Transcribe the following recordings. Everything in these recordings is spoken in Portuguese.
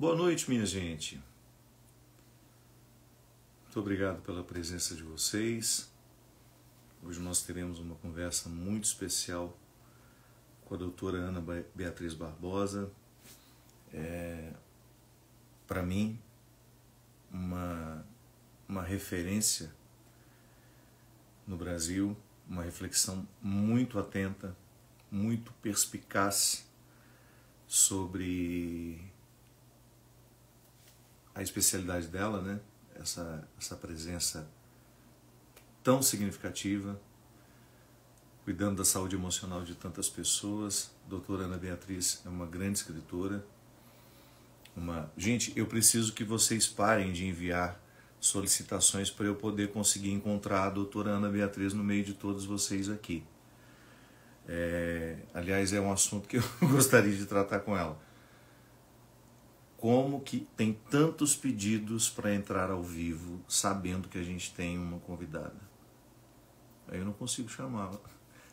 Boa noite, minha gente. Muito obrigado pela presença de vocês. Hoje nós teremos uma conversa muito especial com a doutora Ana Beatriz Barbosa. Para mim, uma referência no Brasil, uma reflexão muito atenta, muito perspicaz sobre a especialidade dela, né? Essa presença tão significativa, cuidando da saúde emocional de tantas pessoas. A doutora Ana Beatriz é uma grande escritora. Gente, eu preciso que vocês parem de enviar solicitações para eu poder conseguir encontrar a doutora Ana Beatriz no meio de todos vocês aqui. Aliás, é um assunto que eu gostaria de tratar com ela. Como que tem tantos pedidos para entrar ao vivo, sabendo que a gente tem uma convidada? Aí eu não consigo chamá-la.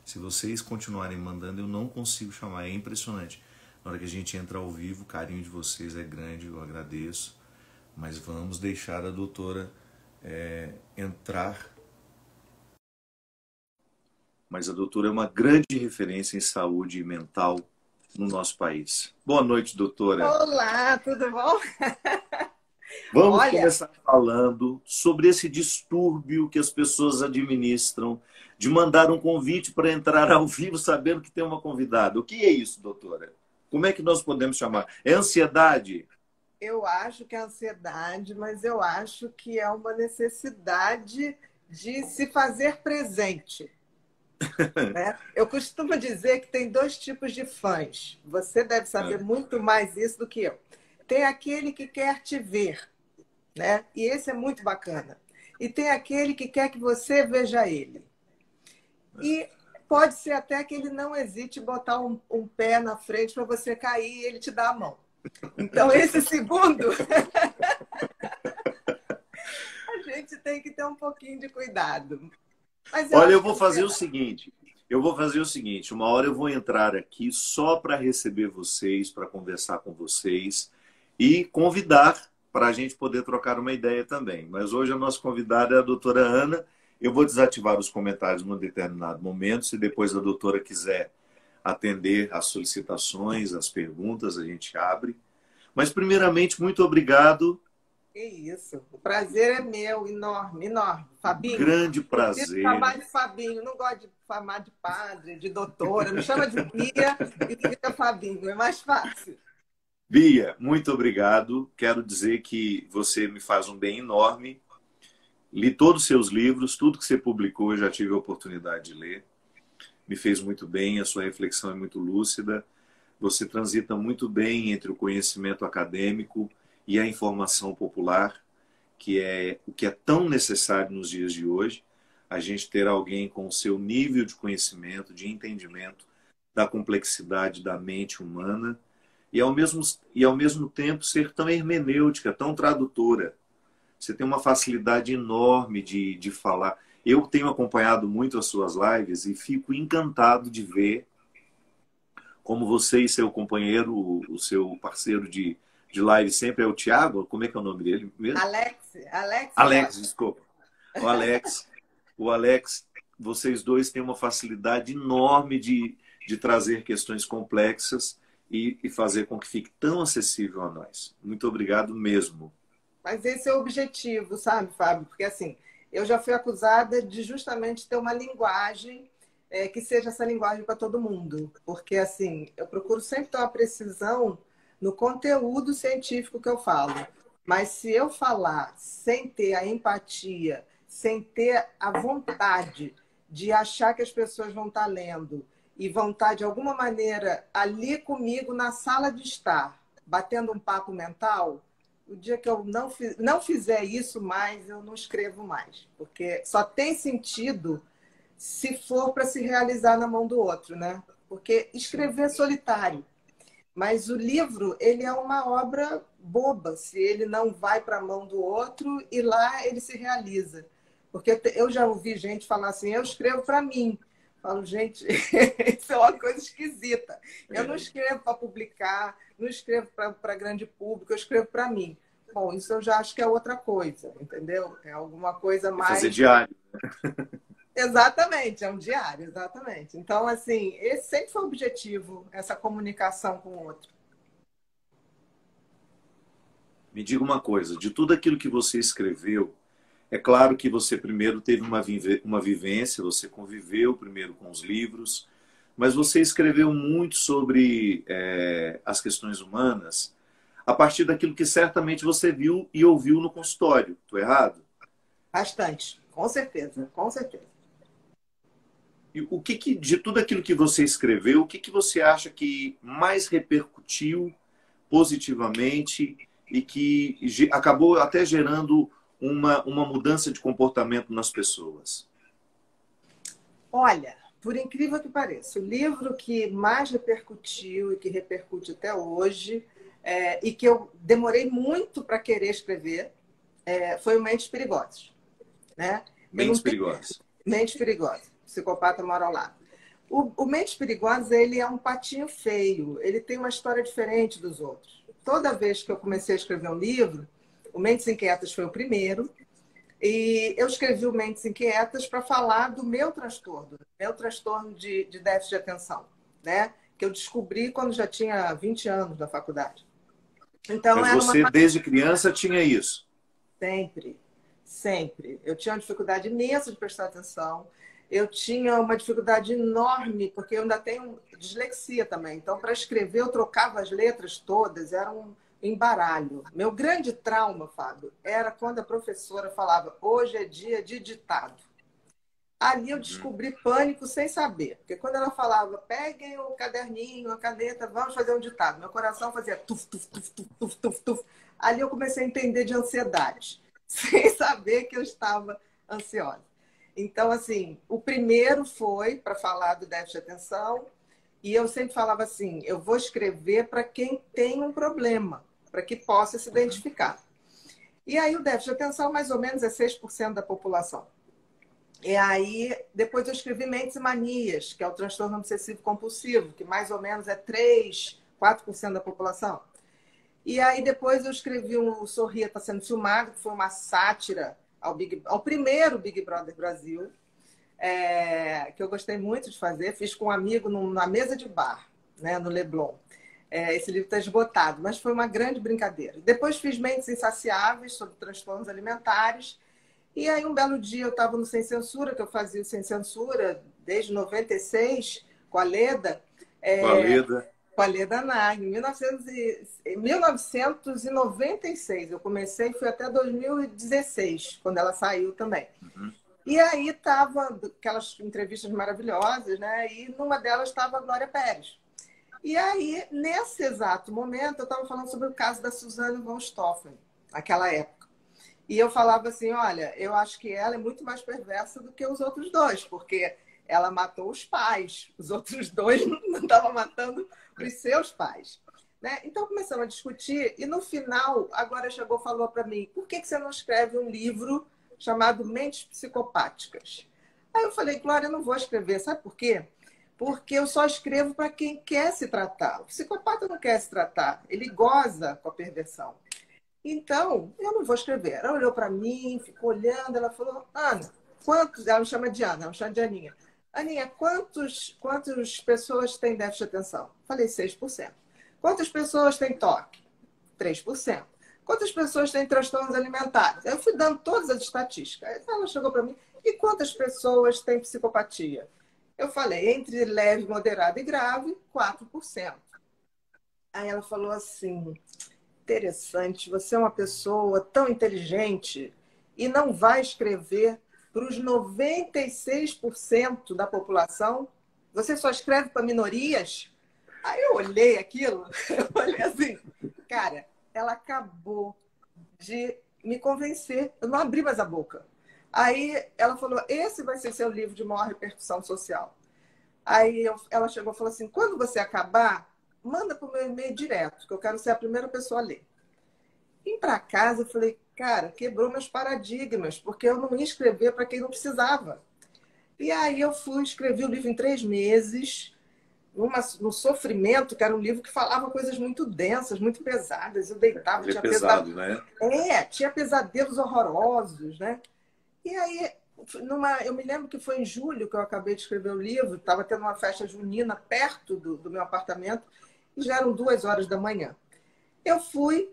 Se vocês continuarem mandando, eu não consigo chamar. É impressionante. Na hora que a gente entra ao vivo, o carinho de vocês é grande, eu agradeço. Mas vamos deixar a doutora entrar. Mas a doutora é uma grande referência em saúde mental no nosso país. Boa noite, doutora. Olá, tudo bom? Vamos começar falando sobre esse distúrbio que as pessoas administram de mandar um convite para entrar ao vivo sabendo que tem uma convidada. O que é isso, doutora? Como é que nós podemos chamar? É ansiedade? Eu acho que é ansiedade, mas eu acho que é uma necessidade de se fazer presente. Né? Eu costumo dizer que tem dois tipos de fãs. Você deve saber muito mais isso do que eu. Tem aquele que quer te ver, né? E esse é muito bacana. E tem aquele que quer que você veja ele. E pode ser até que ele não hesite botar um pé na frente para você cair e ele te dá a mão. Então, esse segundo, a gente tem que ter um pouquinho de cuidado. Mas olha, eu vou fazer o seguinte. Uma hora eu vou entrar aqui só para receber vocês, para conversar com vocês e convidar para a gente poder trocar uma ideia também. Mas hoje a nossa convidada é a doutora Ana. Eu vou desativar os comentários num determinado momento. Se depois a doutora quiser atender às solicitações, às perguntas, a gente abre. Mas, primeiramente, muito obrigado. Que isso. O prazer é meu, enorme, enorme. Fabinho. Grande prazer. Eu chamar de Fabinho, não gosto de chamar de padre, de doutora. Me chama de Bia e fica Fabinho, é mais fácil. Bia, muito obrigado. Quero dizer que você me faz um bem enorme. Li todos os seus livros, tudo que você publicou, eu já tive a oportunidade de ler. Me fez muito bem, a sua reflexão é muito lúcida. Você transita muito bem entre o conhecimento acadêmico e a informação popular, que é o que é tão necessário nos dias de hoje, a gente ter alguém com o seu nível de conhecimento, de entendimento da complexidade da mente humana e ao mesmo tempo ser tão hermenêutica, tão tradutora. Você tem uma facilidade enorme de falar. Eu tenho acompanhado muito as suas lives e fico encantado de ver como você e seu companheiro, o seu parceiro de live sempre é o Thiago. Como é que é o nome dele mesmo? Alex, desculpa. O Alex, vocês dois têm uma facilidade enorme de trazer questões complexas e fazer com que fique tão acessível a nós. Muito obrigado mesmo. Mas esse é o objetivo, sabe, Fábio? Porque assim, eu já fui acusada de justamente ter uma linguagem que seja essa linguagem para todo mundo. Porque assim, eu procuro sempre ter uma precisão no conteúdo científico que eu falo. Mas se eu falar sem ter a empatia, sem ter a vontade de achar que as pessoas vão estar lendo e vão estar, de alguma maneira, ali comigo na sala de estar, batendo um papo mental, o dia que eu não fizer isso mais, eu não escrevo mais. Porque só tem sentido se for para se realizar na mão do outro, né? Porque escrever é solitário. Mas o livro, ele é uma obra boba, se ele não vai para a mão do outro e lá ele se realiza. Porque eu já ouvi gente falar assim, eu escrevo para mim. Falo, gente, isso é uma coisa esquisita. Eu não É. escrevo para publicar, não escrevo para grande público, eu escrevo para mim. Bom, isso eu já acho que é outra coisa, entendeu? É alguma coisa E fazer mais. diário. Exatamente, é um diário, exatamente. Então, assim, esse sempre foi o objetivo, essa comunicação com o outro. Me diga uma coisa, de tudo aquilo que você escreveu, é claro que você primeiro teve uma vivência, você conviveu primeiro com os livros, mas você escreveu muito sobre as questões humanas a partir daquilo que certamente você viu e ouviu no consultório. Estou errado? Bastante, com certeza, com certeza. E de tudo aquilo que você escreveu, o que você acha que mais repercutiu positivamente e que acabou até gerando uma mudança de comportamento nas pessoas? Olha, por incrível que pareça, o livro que mais repercutiu e que repercute até hoje, e que eu demorei muito para querer escrever, foi o Mentes Perigosas. Né? Eu não Mentes tenho... perigosas. Mentes Perigosas, Psicopata Mora ao Lado. O Mentes Perigosas, ele é um patinho feio, ele tem uma história diferente dos outros. Toda vez que eu comecei a escrever um livro, o Mentes Inquietas foi o primeiro, e eu escrevi o Mentes Inquietas para falar do meu transtorno de déficit de atenção, né? Que eu descobri quando já tinha 20 anos na faculdade. Então, Mas era uma... você, desde criança, tinha isso? Sempre, sempre. Eu tinha uma dificuldade imensa de prestar atenção. Eu tinha uma dificuldade enorme, porque eu ainda tenho dislexia também. Então, para escrever, eu trocava as letras todas, era um embaralho. Meu grande trauma, Fábio, era quando a professora falava: hoje é dia de ditado. Ali eu descobri pânico sem saber. Porque quando ela falava: peguem o caderninho, a caneta, vamos fazer um ditado. Meu coração fazia tuf, tuf, tuf, tuf, tuf, tuf, tuf. Ali eu comecei a entender de ansiedade, sem saber que eu estava ansiosa. Então, assim, o primeiro foi para falar do déficit de atenção, e eu sempre falava assim: eu vou escrever para quem tem um problema, para que possa se identificar. E aí o déficit de atenção, mais ou menos, é 6% da população. E aí, depois eu escrevi Mentes e Manias, que é o transtorno obsessivo compulsivo, que mais ou menos é 3, 4% da população. E aí depois eu escrevi o Sorria Está Sendo Filmado, que foi uma sátira ao primeiro Big Brother Brasil, que eu gostei muito de fazer. Fiz com um amigo na mesa de bar, né, no Leblon. Esse livro está esgotado, mas foi uma grande brincadeira. Depois fiz Mentes Insaciáveis, sobre transtornos alimentares. E aí, um belo dia, eu estava no Sem Censura, que eu fazia o Sem Censura desde 96, com a Leda. Com a Leda. Com a Leda Nagel, em 1996. Eu comecei, fui até 2016, quando ela saiu também. Uhum. E aí estava aquelas entrevistas maravilhosas, né? E numa delas estava a Glória Pérez. E aí, nesse exato momento, eu estava falando sobre o caso da Suzane von Stauffen, naquela época. E eu falava assim: olha, eu acho que ela é muito mais perversa do que os outros dois, porque ela matou os pais, os outros dois não estavam matando os seus pais. Né? Então começamos a discutir, e no final, agora chegou e falou para mim: por que você não escreve um livro chamado Mentes Psicopáticas? Aí eu falei: Glória, eu não vou escrever, sabe por quê? Porque eu só escrevo para quem quer se tratar. O psicopata não quer se tratar, ele goza com a perversão. Então, eu não vou escrever. Ela olhou para mim, ficou olhando, ela falou: Ana, quantos... Ela me chama de Ana, ela me chama de Aninha. Aninha, quantas pessoas têm déficit de atenção? Falei: 6%. Quantas pessoas têm toque? 3%. Quantas pessoas têm transtornos alimentares? Eu fui dando todas as estatísticas. Aí ela chegou para mim: e quantas pessoas têm psicopatia? Eu falei: entre leve, moderado e grave, 4%. Aí ela falou assim: interessante, você é uma pessoa tão inteligente e não vai escrever para os 96% da população? Você só escreve para minorias? Aí eu olhei aquilo, eu olhei assim, cara, ela acabou de me convencer. Eu não abri mais a boca. Aí ela falou: esse vai ser seu livro de maior repercussão social. Aí ela chegou e falou assim: quando você acabar, manda para o meu e-mail direto, que eu quero ser a primeira pessoa a ler. Vim para casa e falei: cara, quebrou meus paradigmas, porque eu não ia escrever para quem não precisava. E aí eu fui, escrevi o livro em 3 meses, no Sofrimento, que era um livro que falava coisas muito densas, muito pesadas. Eu deitava, Ele é tinha pesado, né? tinha pesadelos horrorosos, né? E aí, eu me lembro que foi em julho que eu acabei de escrever o livro, estava tendo uma festa junina perto do meu apartamento, e já eram 2 horas da manhã. Eu fui,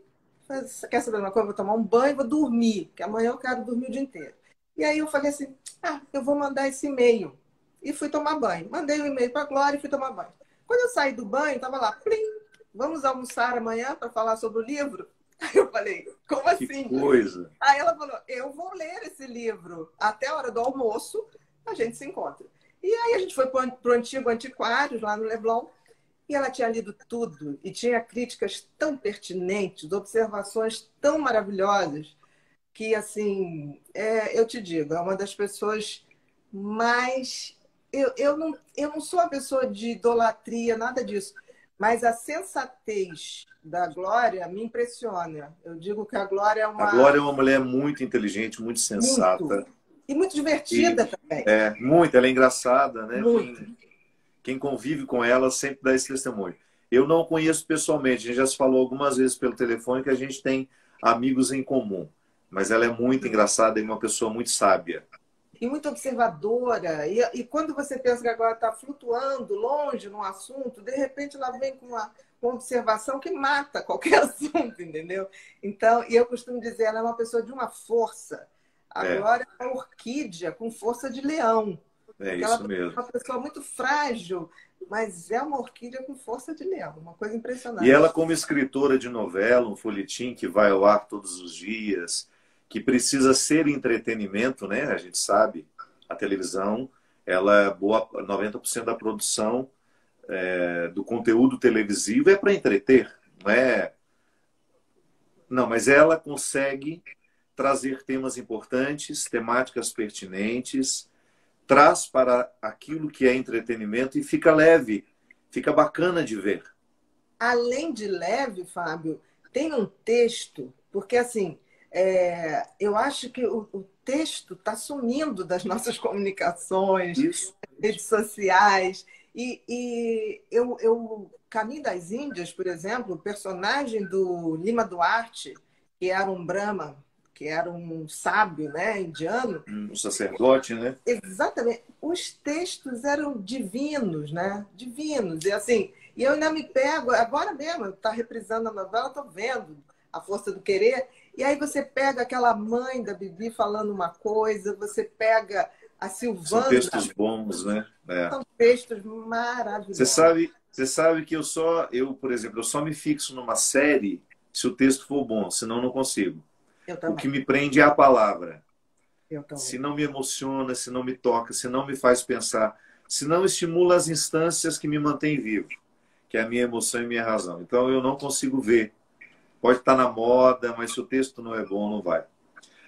quer saber uma coisa? Vou tomar um banho, vou dormir, que amanhã eu quero dormir o dia inteiro. E aí eu falei assim, eu vou mandar esse e-mail. E fui tomar banho. Mandei o e-mail para a Glória e fui tomar banho. Quando eu saí do banho, estava lá, plim, vamos almoçar amanhã para falar sobre o livro? Aí eu falei, como Que assim? coisa. Aí ela falou, eu vou ler esse livro até a hora do almoço, a gente se encontra. E aí a gente foi para o antigo antiquário, lá no Leblon, e ela tinha lido tudo e tinha críticas tão pertinentes, observações tão maravilhosas, que, assim, eu te digo, é uma das pessoas mais. Eu não sou uma pessoa de idolatria, nada disso, mas a sensatez da Glória me impressiona. Eu digo que a Glória é A uma. Glória é uma mulher muito inteligente, muito Muito. sensata. E muito E divertida também. muito, ela é engraçada, né? Muito. Quem convive com ela sempre dá esse testemunho. Eu não conheço pessoalmente, a gente já se falou algumas vezes pelo telefone que a gente tem amigos em comum. Mas ela é muito engraçada e uma pessoa muito sábia. E muito observadora. E quando você pensa que agora está flutuando longe num assunto, de repente ela vem com uma observação que mata qualquer assunto, entendeu? Então, e eu costumo dizer, ela é uma pessoa de uma força. A É, Glória é uma orquídea com força de leão. é Porque ela isso é mesmo. uma pessoa muito frágil, mas é uma orquídea com força de leão. Uma coisa E ela, impressionante. como escritora de novela, um folhetim que vai ao ar todos os dias, que precisa ser entretenimento, né? A gente sabe, a televisão, ela é boa, 90% da produção do conteúdo televisivo é para entreter, não é? Não, mas ela consegue trazer temas importantes, temáticas pertinentes, traz para aquilo que é entretenimento e fica leve, fica bacana de ver. Além de leve, Fábio, tem um texto, porque assim, eu acho que o texto está sumindo das nossas comunicações, Isso. redes sociais. Caminho das Índias, por exemplo, o personagem do Lima Duarte, que era um Brahma, que era um sábio, né, indiano, Um sacerdote, né? exatamente, os textos eram divinos, né? Divinos. E assim, e eu ainda me pego, agora mesmo, está reprisando a novela, estou vendo A Força do Querer, e aí você pega aquela mãe da Bibi falando uma coisa, você pega a São Silvana, textos bons, né? É. são textos Você maravilhosos. sabe, você sabe que por exemplo, eu só me fixo numa série se o texto for bom, senão eu não consigo. Eu O que também, me prende é a palavra. eu Se também. não me emociona, se não me toca, se não me faz pensar, se não estimula as instâncias que me mantêm vivo, que é a minha emoção e minha razão. Então eu não consigo ver. Pode estar na moda, mas se o texto não é bom, não vai.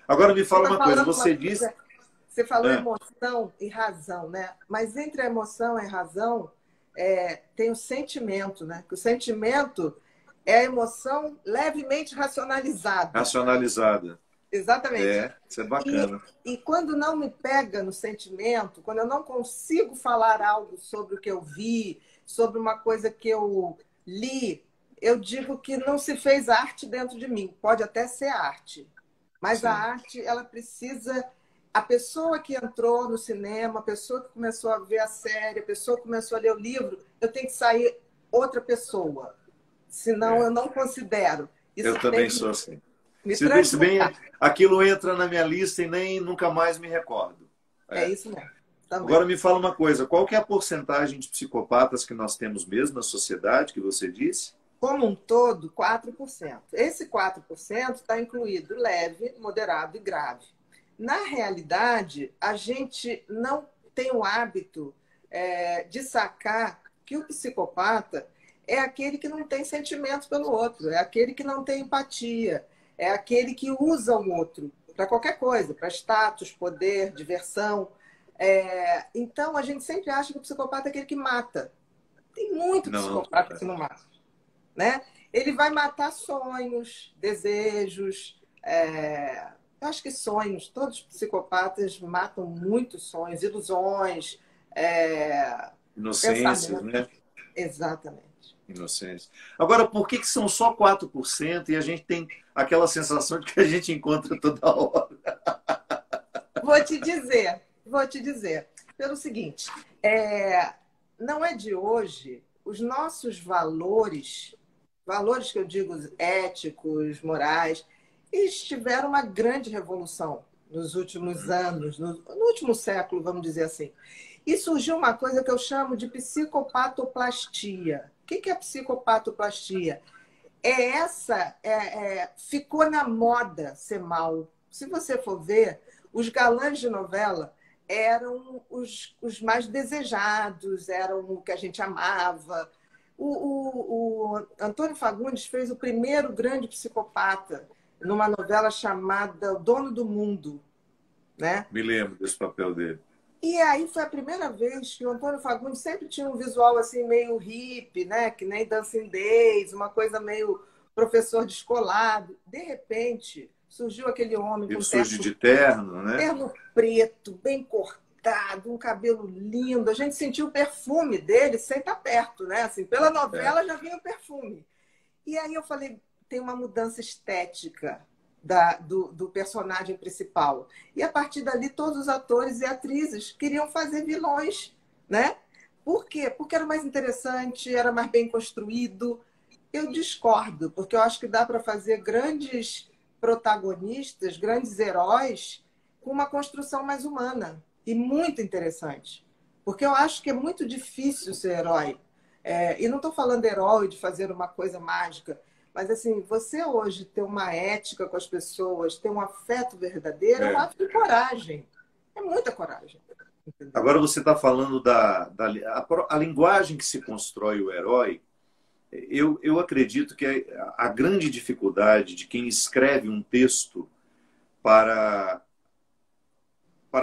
Agora me Você fala está uma coisa, falando uma você disse. coisa, você falou Ah, emoção e razão, né? Mas entre a emoção e a razão, tem o sentimento, né? Que o sentimento é a emoção levemente racionalizada. racionalizada. Exatamente. É, isso é E, bacana. e quando não me pega no sentimento, quando eu não consigo falar algo sobre o que eu vi, sobre uma coisa que eu li, eu digo que não se fez arte dentro de mim. Pode até ser arte, mas a Sim. arte, ela precisa. A pessoa que entrou no cinema, a pessoa que começou a ver a série, a pessoa que começou a ler o livro, eu tenho que sair outra pessoa. Senão, É. eu não considero. Eu Isso tem também que sou assim. me Se bem, transformar. aquilo entra na minha lista e nem nunca mais me recordo. É É. isso mesmo, também. Agora me fala uma coisa, qual que é a porcentagem de psicopatas que nós temos mesmo na sociedade, que você disse? Como um todo, 4%. Esse 4% está incluído leve, moderado e grave. Na realidade, a gente não tem o hábito de sacar que o psicopata é aquele que não tem sentimento pelo outro, é aquele que não tem empatia, é aquele que usa o outro para qualquer coisa, para status, poder, diversão. Então, a gente sempre acha que o psicopata é aquele que mata. Tem muito Não. psicopata que não mata, né? Ele vai matar sonhos, desejos, Eu acho que sonhos, todos os psicopatas matam muitos sonhos, ilusões, Inocências, pensamentos. né? Exatamente. Inocências. Agora, por que são só 4% e a gente tem aquela sensação de que a gente encontra toda hora? Vou te dizer. Pelo seguinte, não é de hoje, os nossos valores que eu digo éticos, morais, eles tiveram uma grande revolução nos últimos anos, no último século, vamos dizer assim. E surgiu uma coisa que eu chamo de psicopatoplastia. O que é psicopatoplastia? Ficou na moda ser mal. Se você for ver, os galãs de novela eram os mais desejados, eram o que a gente amava. O Antônio Fagundes fez o primeiro grande psicopata numa novela chamada O Dono do Mundo, né? Me lembro desse papel dele. E aí foi a primeira vez que o Antônio Fagundes sempre tinha um visual assim meio hippie, né? Que nem Dancing Days, uma coisa meio professor descolado. De repente, surgiu aquele homem Ele com surge de terno, né? terno preto, bem cortado, um cabelo lindo. A gente sentiu o perfume dele sem estar perto, né? Assim, pela novela já vinha o perfume. E aí eu falei, tem uma mudança estética do personagem principal. E a partir dali, todos os atores e atrizes queriam fazer vilões, né? Por quê? Porque era mais interessante, era mais bem construído. Eu discordo, porque eu acho que dá para fazer grandes protagonistas, grandes heróis, com uma construção mais humana e muito interessante. Porque eu acho que é muito difícil ser herói. E não estou falando herói de fazer uma coisa mágica, mas assim, você hoje ter uma ética com as pessoas, ter um afeto verdadeiro, é um ato de coragem. É muita coragem. Entendeu? Agora você está falando a linguagem que se constrói o herói. Eu acredito que a grande dificuldade de quem escreve um texto para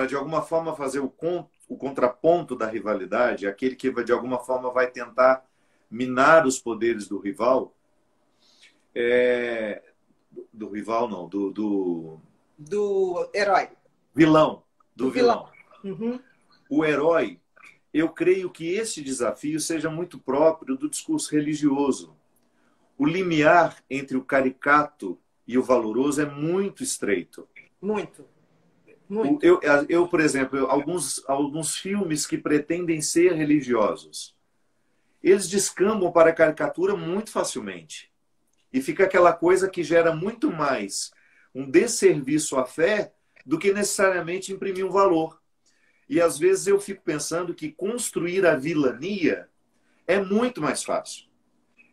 de alguma forma fazer o contraponto da rivalidade, aquele que de alguma forma vai tentar minar os poderes do rival, do rival não, do herói. Vilão. Do vilão. Uhum. O herói, eu creio que esse desafio seja muito próprio do discurso religioso. O limiar entre o caricato e o valoroso é muito estreito. Muito. Muito. Eu, por exemplo, alguns filmes que pretendem ser religiosos, eles descambam para a caricatura muito facilmente. E fica aquela coisa que gera muito mais um desserviço à fé do que necessariamente imprimir um valor. E às vezes eu fico pensando que construir a vilania é muito mais fácil.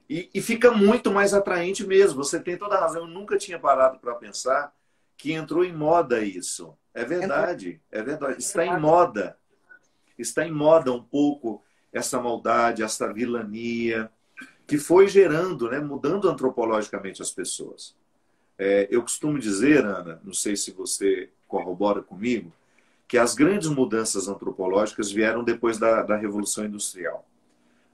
E fica muito mais atraente mesmo. Você tem toda a razão. Eu nunca tinha parado para pensar que entrou em moda isso. É verdade, é verdade. Está em moda. Está em moda um pouco essa maldade, essa vilania, que foi gerando, né, mudando antropologicamente as pessoas. Eu costumo dizer, Ana, não sei se você corrobora comigo, que as grandes mudanças antropológicas vieram depois da Revolução Industrial.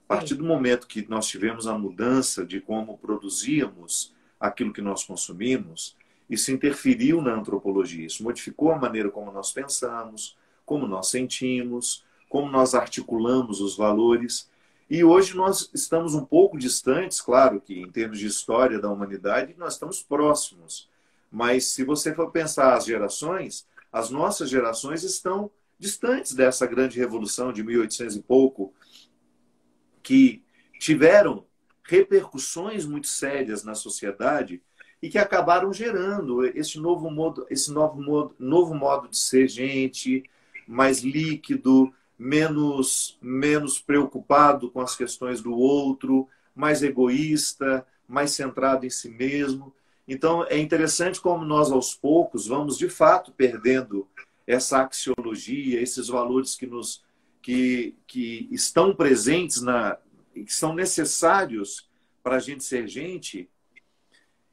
A partir do momento que nós tivemos a mudança de como produzíamos aquilo que nós consumimos, isso interferiu na antropologia. Isso modificou a maneira como nós pensamos, como nós sentimos, como nós articulamos os valores. E hoje nós estamos um pouco distantes, claro que em termos de história da humanidade, nós estamos próximos. Mas se você for pensar as gerações, as nossas gerações estão distantes dessa grande revolução de 1800 e pouco, que tiveram repercussões muito sérias na sociedade e que acabaram gerando esse novo modo de ser gente, mais líquido, menos preocupado com as questões do outro, mais egoísta, mais centrado em si mesmo. Então, é interessante como nós, aos poucos, vamos, de fato, perdendo essa axiologia, esses valores que estão presentes, que são necessários para a gente ser gente,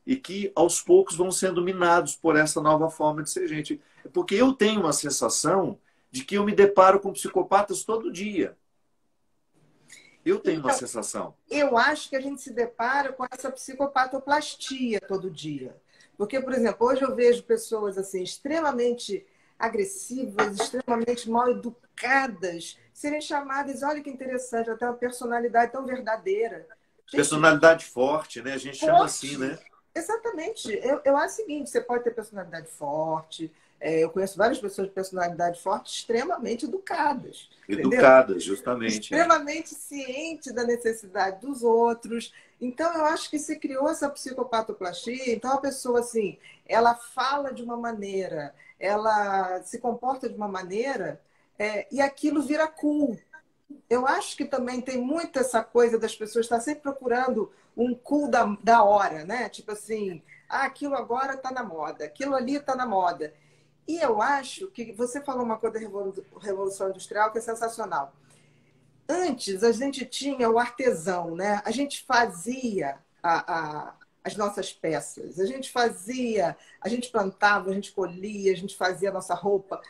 e que, aos poucos, vão sendo minados por essa nova forma de ser gente. Porque eu tenho uma sensação de que eu me deparo com psicopatas todo dia. Eu tenho uma sensação. Eu acho que a gente se depara com essa psicopatoplastia todo dia. Porque, por exemplo, hoje eu vejo pessoas assim extremamente agressivas, extremamente mal educadas, serem chamadas, olha que interessante, até uma personalidade tão verdadeira. Gente, Personalidade forte, né? A gente chama assim, forte. né? Exatamente. Eu acho o seguinte, você pode ter personalidade forte. Eu conheço várias pessoas de personalidade forte extremamente educadas, entendeu? Educada, justamente. É. Extremamente ciente da necessidade dos outros. Então, eu acho que se criou essa psicopatoplastia. Então, a pessoa, assim, ela fala de uma maneira, ela se comporta de uma maneira, e aquilo vira cool. Eu acho que também tem muito essa coisa das pessoas estar sempre procurando um cool da hora, né? Tipo assim, aquilo agora está na moda, aquilo ali está na moda. E eu acho que você falou uma coisa da Revolução Industrial que é sensacional. Antes, a gente tinha o artesão, né? A gente fazia as nossas peças, a gente fazia, a gente plantava, a gente colhia, a gente fazia a nossa roupa.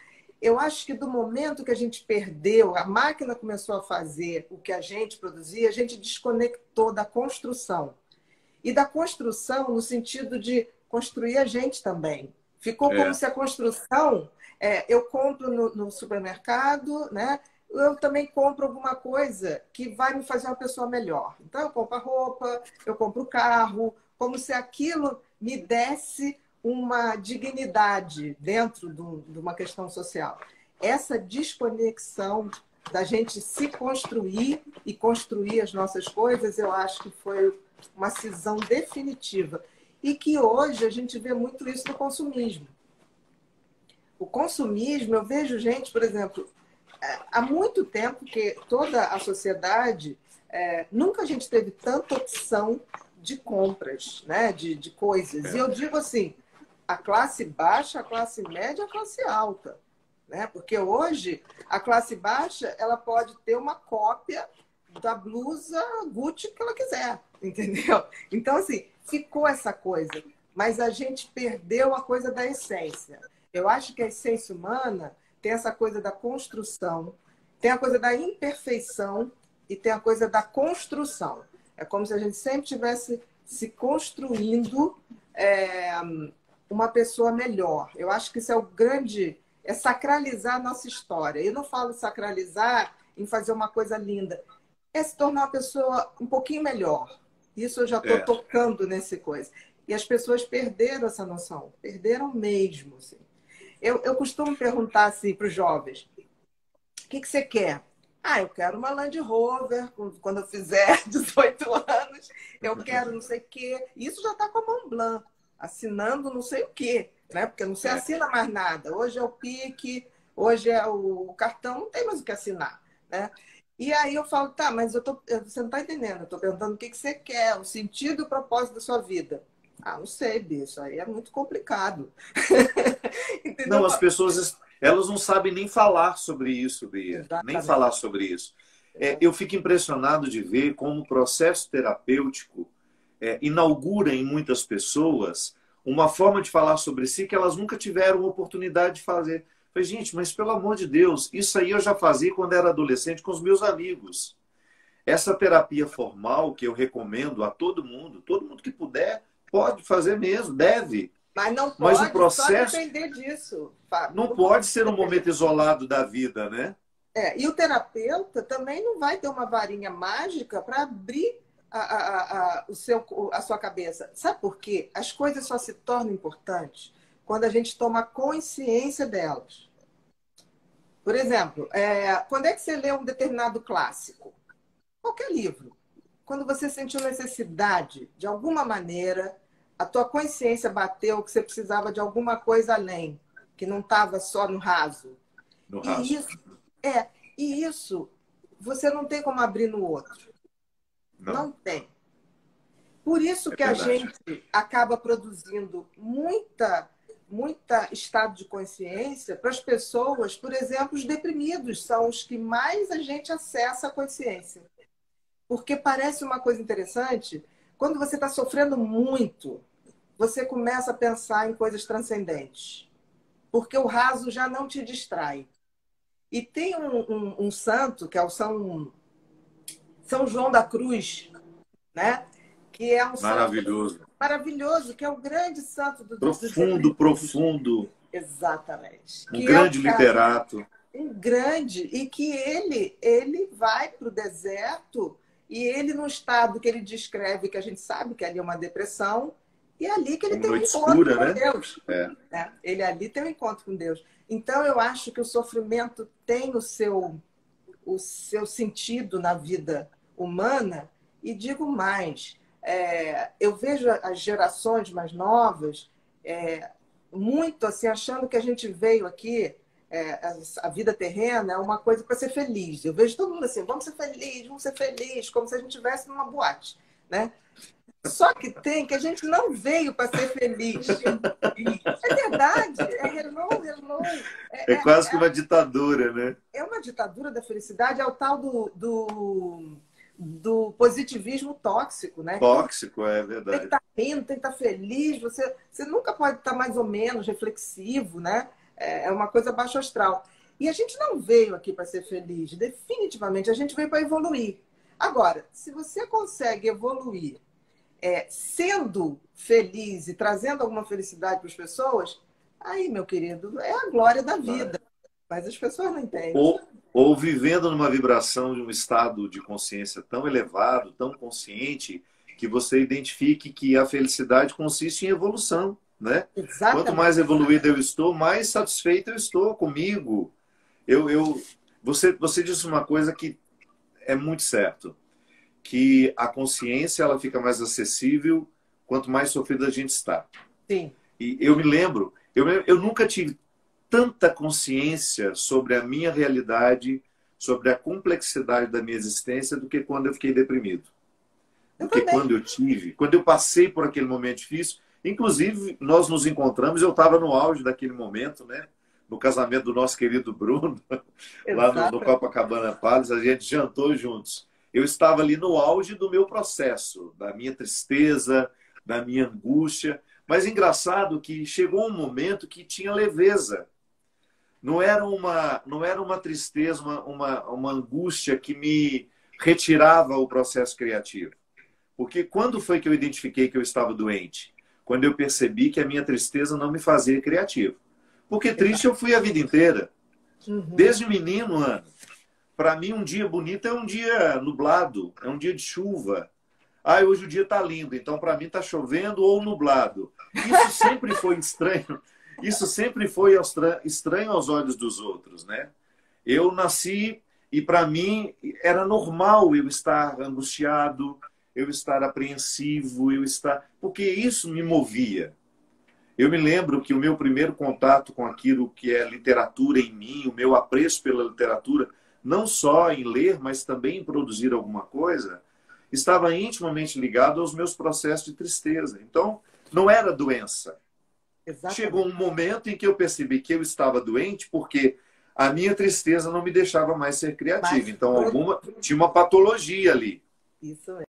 Eu acho que do momento que a gente perdeu, a máquina começou a fazer o que a gente produzia, a gente desconectou da construção. E da construção no sentido de construir a gente também. Ficou como É, se a construção, eu compro no supermercado, né? Eu também compro alguma coisa que vai me fazer uma pessoa melhor. Então, eu compro a roupa, eu compro o carro, como se aquilo me desse uma dignidade dentro de uma questão social. Essa desconexão da gente se construir e construir as nossas coisas, eu acho que foi uma cisão definitiva. E que hoje a gente vê muito isso no consumismo. O consumismo, eu vejo gente, por exemplo, há muito tempo que toda a sociedade, nunca a gente teve tanta opção de compras, né? de coisas. E é, eu digo assim, a classe baixa, a classe média, a classe alta. Né? Porque hoje a classe baixa ela pode ter uma cópia da blusa Gucci que ela quiser, entendeu? Então, assim, ficou essa coisa. Mas a gente perdeu a coisa da essência. Eu acho que a essência humana tem essa coisa da construção, tem a coisa da imperfeição e tem a coisa da construção. É como se a gente sempre estivesse se construindo é, uma pessoa melhor. Eu acho que isso é o grande... É sacralizar a nossa história. Eu não falo sacralizar em fazer uma coisa linda. É se tornar uma pessoa um pouquinho melhor. Isso eu já estou é. tocando nesse coisa. E as pessoas perderam essa noção. Perderam mesmo. Assim. Eu costumo perguntar assim para os jovens: o que você quer? Ah, eu quero uma Land Rover quando eu fizer 18 anos. Eu quero não sei o quê. Isso já está com a mão blanca, assinando não sei o quê, né? Porque não se É. assina mais nada. Hoje é o PIC, hoje é o cartão, não tem mais o que assinar, né? E aí eu falo, tá, mas você não está entendendo. Eu estou perguntando o que você quer, o sentido e o propósito da sua vida. Ah, não sei, bicho, aí é muito complicado. Não, Entendeu? as pessoas, elas não sabem nem falar sobre isso, Bia. Nem Exatamente. falar sobre isso. Eu fico impressionado de ver como o processo terapêutico inaugura em muitas pessoas uma forma de falar sobre si que elas nunca tiveram oportunidade de fazer. Falei, gente, mas pelo amor de Deus, isso aí eu já fazia quando era adolescente com os meus amigos. Essa terapia formal que eu recomendo a todo mundo que puder, pode fazer mesmo, deve. Mas não Mas o pode só processo depender disso, Fábio. não Não pode pode ser um depender. momento isolado da vida, né? E o terapeuta também não vai ter uma varinha mágica para abrir a sua cabeça. Sabe por quê? As coisas só se tornam importantes quando a gente toma consciência delas. Por exemplo, quando é que você lê um determinado clássico? Qualquer livro. Quando você sentiu necessidade, de alguma maneira, a tua consciência bateu que você precisava de alguma coisa além, que não estava só no raso. No E raso. isso, e isso você não tem como abrir no outro. Não, Não tem. Por isso é que a verdade. gente acaba produzindo muita estado de consciência para as pessoas, por exemplo, os deprimidos são os que mais a gente acessa a consciência. Porque parece uma coisa interessante, quando você está sofrendo muito, você começa a pensar em coisas transcendentes. Porque o raso já não te distrai. E tem um santo, que é o São João da Cruz, né? Que é um santo Maravilhoso. maravilhoso, que é o grande santo Profundo, profundo. Exatamente. Um grande literato. Um grande, e que ele vai para o deserto, e ele, no estado que ele descreve, que a gente sabe que ali é uma depressão, e é ali que ele tem um encontro com Deus. Né? Ele ali tem um encontro com Deus. Então, eu acho que o sofrimento tem o seu sentido na vida humana, e digo mais, eu vejo as gerações mais novas muito assim, achando que a gente veio aqui, a vida terrena é uma coisa para ser feliz. Eu vejo todo mundo assim, vamos ser felizes, como se a gente estivesse numa boate, né? Só que a gente não veio para ser feliz. É verdade, hello. É quase que uma ditadura, né? É uma ditadura da felicidade, é o tal do positivismo tóxico, né? Tóxico, é verdade. Tem que estar rindo, tem que estar feliz, você nunca pode estar mais ou menos reflexivo, né? É uma coisa baixo astral. E a gente não veio aqui para ser feliz, definitivamente, a gente veio para evoluir. Agora, se você consegue evoluir sendo feliz e trazendo alguma felicidade para as pessoas, aí, meu querido, é a glória da vida. Mas as pessoas não entendem. Ou vivendo numa vibração de um estado de consciência tão elevado, tão consciente, que você identifique que a felicidade consiste em evolução, né? Exatamente. Quanto mais evoluído eu estou, mais satisfeito eu estou comigo. Você disse uma coisa que é muito certo, que a consciência ela fica mais acessível quanto mais sofrida a gente está. Sim. E eu me lembro, eu nunca tive tanta consciência sobre a minha realidade, sobre a complexidade da minha existência, do que quando eu fiquei deprimido. Porque quando eu passei por aquele momento difícil, inclusive nós nos encontramos, eu estava no auge daquele momento, né? No casamento do nosso querido Bruno, lá no Copacabana Palace, a gente jantou juntos. Eu estava ali no auge do meu processo, da minha tristeza, da minha angústia. Mas engraçado que chegou um momento que tinha leveza. Não era uma tristeza, uma angústia que me retirava o processo criativo. Porque quando foi que eu identifiquei que eu estava doente? Quando eu percebi que a minha tristeza não me fazia criativo. Porque triste eu fui a vida inteira. Desde menino, Ana. Para mim, um dia bonito é um dia nublado, é um dia de chuva. Hoje o dia está lindo, então para mim está chovendo ou nublado. Isso sempre foi estranho. Isso sempre foi estranho aos olhos dos outros, né? Eu nasci e para mim era normal eu estar angustiado, eu estar apreensivo, porque isso me movia. Eu me lembro que o meu primeiro contato com aquilo que é literatura em mim, o meu apreço pela literatura, não só em ler, mas também em produzir alguma coisa, estava intimamente ligado aos meus processos de tristeza. Então, não era doença. Exatamente. Chegou um momento em que eu percebi que eu estava doente porque a minha tristeza não me deixava mais ser criativa. Então, tinha uma patologia ali. Isso mesmo.